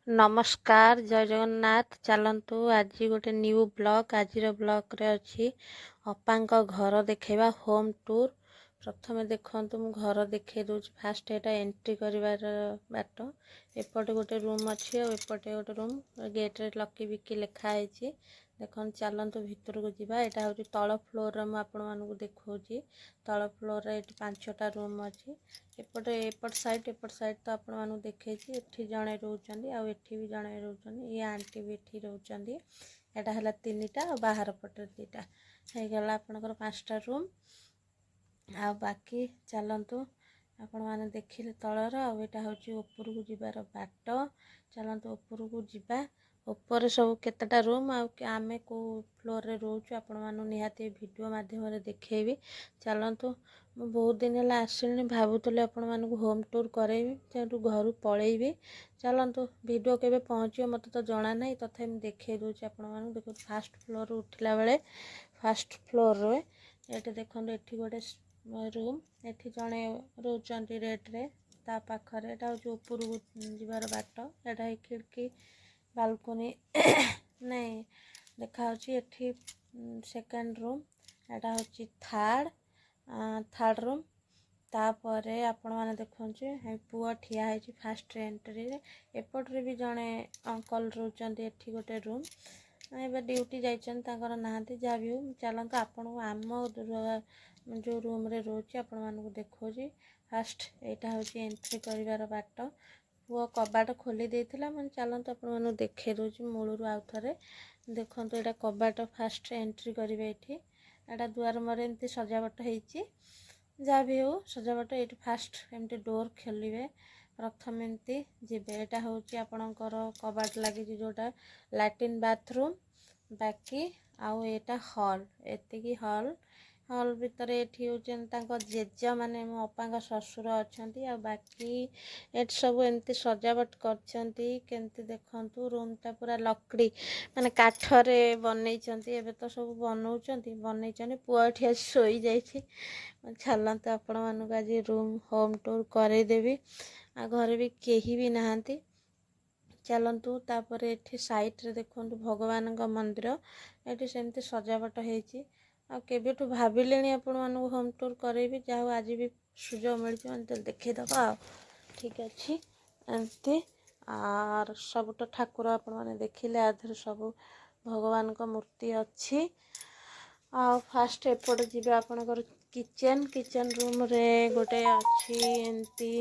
नमस्कार जय जगन्नाथ चलतु आज गोटे न्यू ब्लॉग आज ब्लॉग रे अच्छी अपांक घर देखेबा होम टूर प्रथमे देखंतु मु घर देखे दूच फास्ट एटा एंट्री करिवार बाट एपटे गोटे रूम अच्छी और एपटे गोटे रूम गेट रे लकी बिकी लिखा है देखन चलतु भितर को जीवा एटा होची तळ फ्लोर रे मु आपण मानकु देखौची तळ फ्लोर रे एटी 5टा रूम अच्छी एपट साइड तो आपण मानकु देखैची एठी जणे रहउचंदी आ एठी भी जणे रहउचंदी ये आंटी भी एठी रहउचंदी एटा हला 3टा और बाहर पटे 2टा हे गला आपनकर 5टा रूम आ बाकी चलतु आपण माने देखिले तळर आ एटा होची ऊपर को जिबार बाट चलतु ऊपर को जिबा ऊपर सब केतटा रूम आमे को फ्लोर रे रहउछु आपण मानु निहाती वीडियो माध्यम रे देखैबी चलतु मु बहुत दिन है आसनी भावुली आपण मानक होम टूर करेबी तेणु घर पलैबी चलतु वीडियो केबे पहुँचो मत तो जना ना तथा मुझे देखे दूसरी आपण मानक देखो फास्ट फ्लोर उठला बेले फास्ट फ्लोर रे ये देखो ये गोटे रूम एठी जड़े रोचंती रेड रे ता पाखरे एटा हो ऊपर जीवार बाट एटा खिड़की बालकोनी नहीं देखा एठी सेकेंड रूम एटा होची थर्ड रूम तापरे आपण माने देखुचे पुआ ठिया है फास्ट एंट्री रे एपट्रे भी जड़े अंकल रोचंती एठी गोटे रूम एबे ड्यूटी जाइछन ताकर नाहंती जा भी चलंत आपण आम जो रूम रे रोची आपण मानकु देखौची फास्ट एटा होची एंट्री करिवार बाट पुआ कबाट खोली देथिला मन चलंत आपण मानु देखे दोची मूलरू आउ थरे देखंतु एटा कबाट फास्ट एंट्री करिवे एठी एटा दुआर मरे एमती सजावट ହେଇची जा भी हो सजावट ये फास्ट एमती डोर खोलिए प्रथम एमती जीवे एटा होची आपणकर कबाट लगी जोटा लैट्रिन बाथरूम बाकी आउ एटा हॉल एतिकी हॉल हॉल भितर एठी होचन तांको जेज माने मो अपांक ससुर अछंती आ बाकी एट सब एमती सजावट करछंती केमती देखंतु रूम ता पूरा लकड़ी माने काठरे बनैछंती एबे तो सब बनौछंती बनैछनी पुआ ठिया सोई जाइछि चलते आपण मानक आज रूम होम टूर करे देबी आ घरे भी केही भी नहांती चलतु तापर एठी साइट रे देखंतु भगवान का मंदिर एठी सेमती सजावट ହେଇछि आ केबेठु भाबिलेनी आपण मानक होम टूर करेबी जाहो आज भी सुजोग मिलछि मन देखे दबा ठीक अछि एमती आर सब तो ठाकुर आपण माने देखिले आधर सब भगवान का मूर्ति अच्छी आ फास्ट एपट जीवे आपनकर किचन रूम रे गोटे अच्छी एमती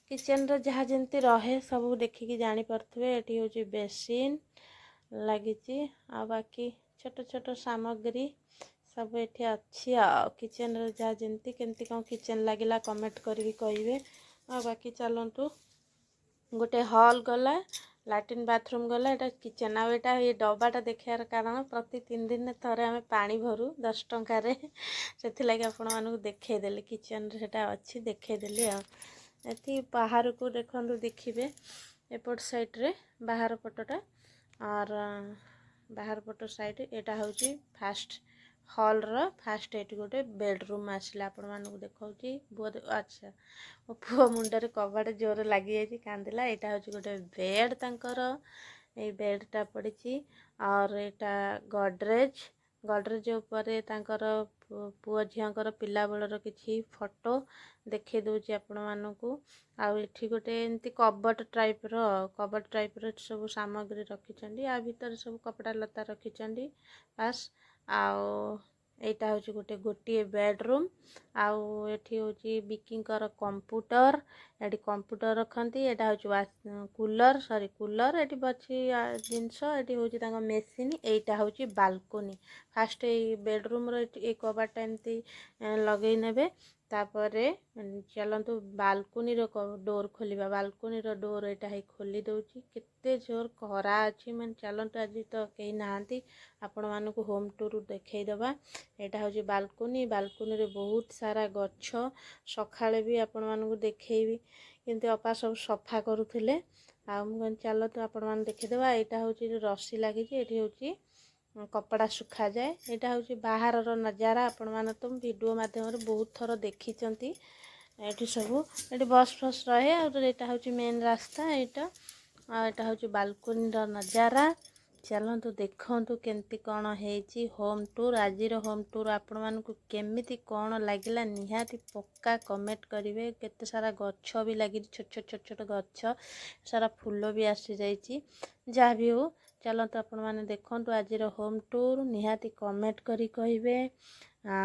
किचन रे जहाँ जमती रहे सब देखिकी जानी पारथुवे एटी होची बेसिन लगी आ बाकी छोट छोट सामग्री सब एठी अच्छी आ किचन रे जहाँ जमती केमती कौन किचन लगिला कमेंट करी कहिबे आ बाकी चलंतु गोटे हॉल गला लैट्रिन बाथरूम गला एटा किचन आ एटा ये डब्बाटा देखार कारण प्रति 3 दिन थरे आमे पानी भरू 10 टंका रे सेथि लागि आपण मानकु देखे देले किचन रे सेटा अच्छी देखे देले आ एथि बाहर को देखंतु देखिबे एपट साइड रे बाहर पटटा और बाहर पट साइड एटा होची फास्ट हॉल रो फास्ट एटी गोटे बेडरूम आसला आपण मानकु देखौची बहुत अच्छा ओ पुओ मुंडरे कबाड़ जोर लगी जाइए कांदिला एटा होची गोटे बेड तांकर ए बेडटा पड़ी और एटा गडरेज ऊपर तांकर पुओ झियांकर पिला बेलर किछि फोटो देखे दोची आपण मानकु आ एठी गोटे एंती कबट टाइप रो सब सामग्री रखिचंडी आ भीतर सब कपड़ा लता रखिचंडी पास आउ एटा होची गोटे बेडरूम आउ एठी होची बिकिंकर कंप्यूटर एटी कंप्यूटर रखंती एटा होची कूलर एटी बची जिंस एटी होची तांगा मेसिन एटा होची बालकोनी फास्ट ए बेडरूम रो ए कबाटा एमती लगेई नेबे तापरे चलंतु बालकोनी रो डोर खोलिबा बालकोनी रो डोर एटा है खोली दउची केते जोर खरा अछि मन चलंतु आज तो केही नाहंती आपण मानकु होम टूर देखै दबा एटा होची बालकोनी रे बहुत सारा गच्छ सखाळे भी आपण मानकु देखैबी किंतु अपा सब सफा करूथिले आ हम चलतु आपण मान देखै दबा एटा होची रस्सी लागि छि एठी होची कपड़ा सुखा जाए एटा होची बाहर रो नजारा आपण मान तो वीडियो माध्यम रे बहुत थर देखिचंती एठी सब एठी बस रहे और एटा होची मेन रास्ता एटा एटा हूँ बालकोनी नजारा चलतु देखु केमती कौन है होम टूर आज होम टूर आपण मानक केमिति कौन लगिला निहाती पक्का कमेंट करेंगे केते सारा गछ भी लगी छोट छोट छोट छोट गछ सारा फूल भी आसी जाइए जहाँ भी हो चलतु आपण मैंने देखु आज होम टूर निहाती कमेंट करी कहिबे आ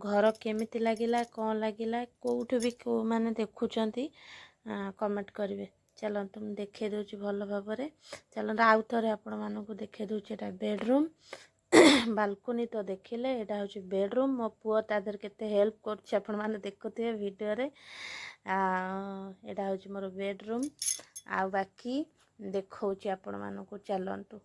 घर केमिति लगिला कौन लगिला कोउठ भी को माने देखुचंती कमेंट करेंगे चलतु मुझे देखे दूची भल भाव चलते आउ थे आपण मानक देखे दूची एटा बेडरूम बालकोनी तो देखिले एटा हूँ बेडरूम मो पुओ तादर केते हेल्प कर देखुए वीडियो रे एटा हूँ मोर बेडरूम आ बाकी देखौची आपण मानक चलतु।